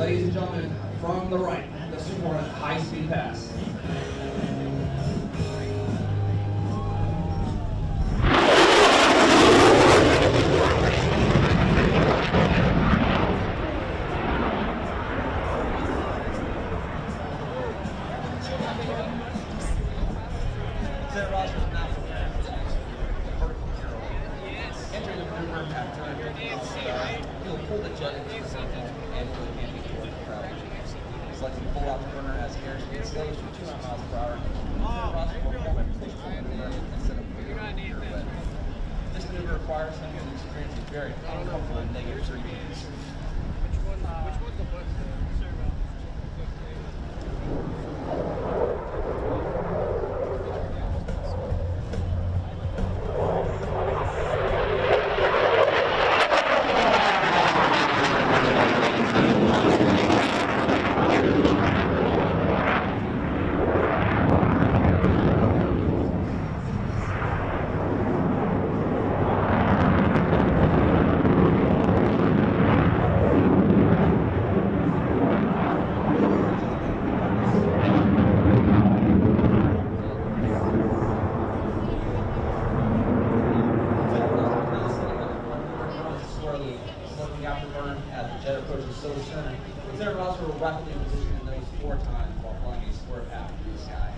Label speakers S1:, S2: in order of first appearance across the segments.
S1: Ladies and gentlemen, from the right, the Super Hornet high-speed pass.
S2: Entering the maneuver after he'll pull the jet into the circle and really can't be toward the crowd. Selecting the full afterburner as airspeed slows to 200 miles per hour. Roger will perform a push-pull maneuver instead of maneuver. But this maneuver requires him to experience a very uncomfortable negative 3 degrees.
S3: Which one's the bus?
S2: So stern, Lieutenant Ross will rapidly position those 4 times while flying a square path through the sky.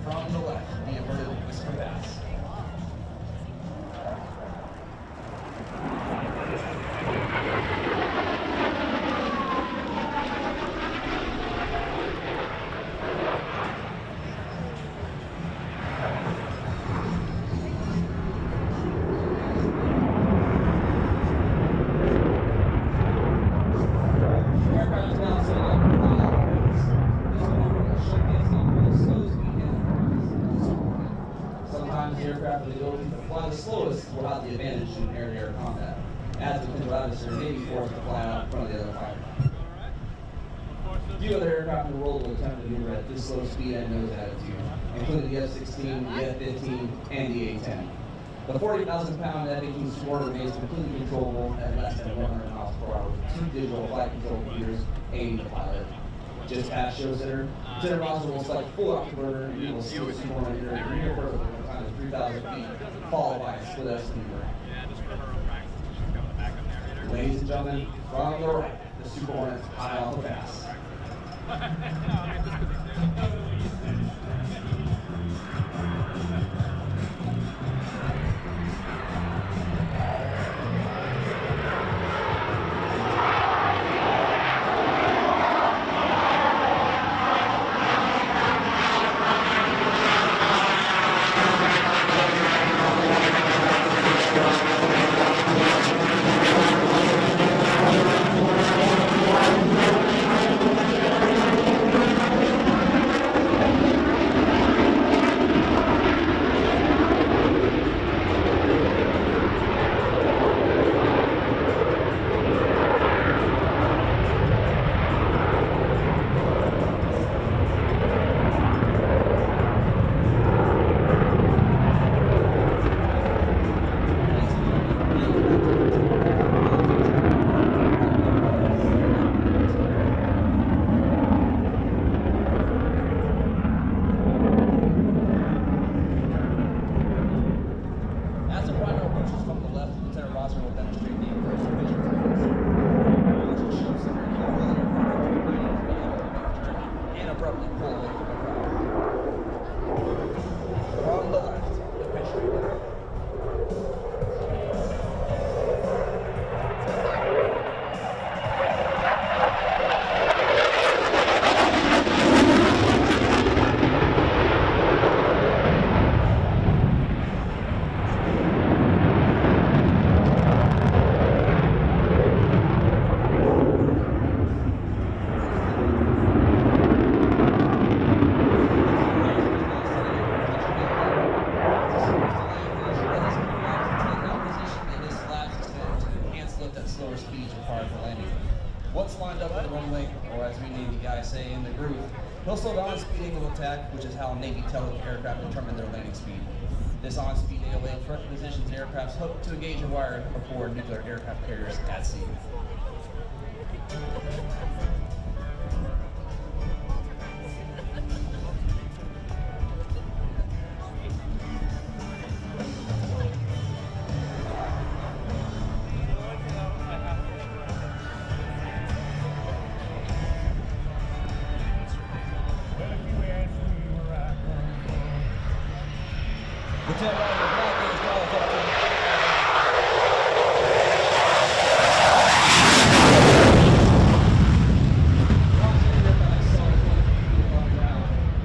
S2: From the left, the inverted whisper pass. Aircraft is now setting up for sometimes the aircraft with the ability to fly the slowest will have the advantage in air-to-air combat, as the potential adversary may be forced to fly out in front of the other fighter. Few other aircraft in the world will attempt to maneuver at this slow speed and nose attitude, including the F-16, the F-15, and the A-10. The 40,000-pound F-18 Super Hornet remains completely controllable at less than 100 miles per hour with 2 digital flight control computers aiming the pilot. Just past show center, Lieutenant Roger will select full afterburner and you will see the Super Hornet enter a near vertical at a time of 3,000 feet, followed by a split S maneuver. Ladies and gentlemen, from the right, the Super Hornet high off the pass. tell the aircraft determine their landing speed. This on-speed data link further positions the aircraft's hook to engage and wire aboard nuclear aircraft carriers at sea. Lieutenant Roger, flight lead is called up to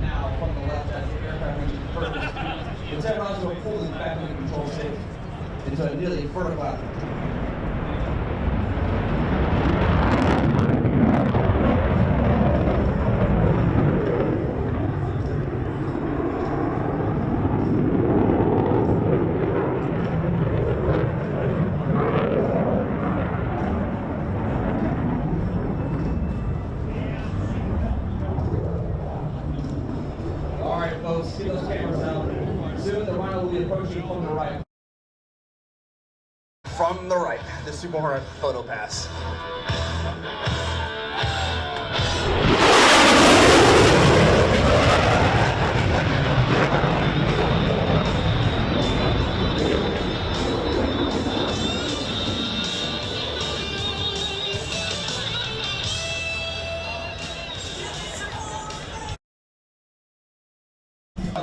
S2: now from the left as the aircraft reaches vertical speed. Lieutenant Roger will pull the back into control stick into a nearly vertical altitude. Alright folks, see those cameras out. Soon the Rhino will be approaching from the right. From the right, the Super Hornet photo pass.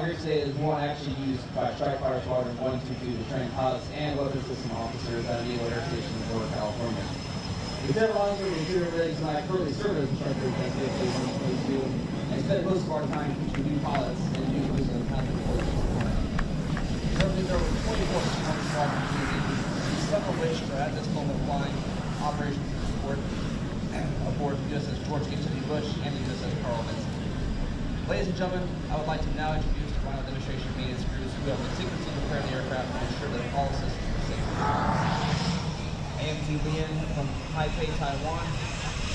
S2: Here today is one actually used by Strike Fighter Squadron 122 to train pilots and weapons system officers at Naval Air Station in Florida, California. Lieutenant Roger and Lieutenant Riggs and I currently serve as instructors at F-18E and spend most of our time teaching new pilots and new crews of the concept of currently there were 24 squadron units, some of which are at this moment flying operations support aboard the USS George H.W. Bush and the USS Carl Vinson. Ladies and gentlemen, I would like to now introduce the final demonstration maintenance crews who have meticulously prepared the aircraft to ensure that all systems are safe. AMT Lian from Taipei, Taiwan,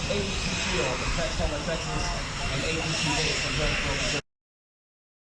S2: APC Teal from Texoma, Texas, and APC Dave from Jonesboro, Missouri.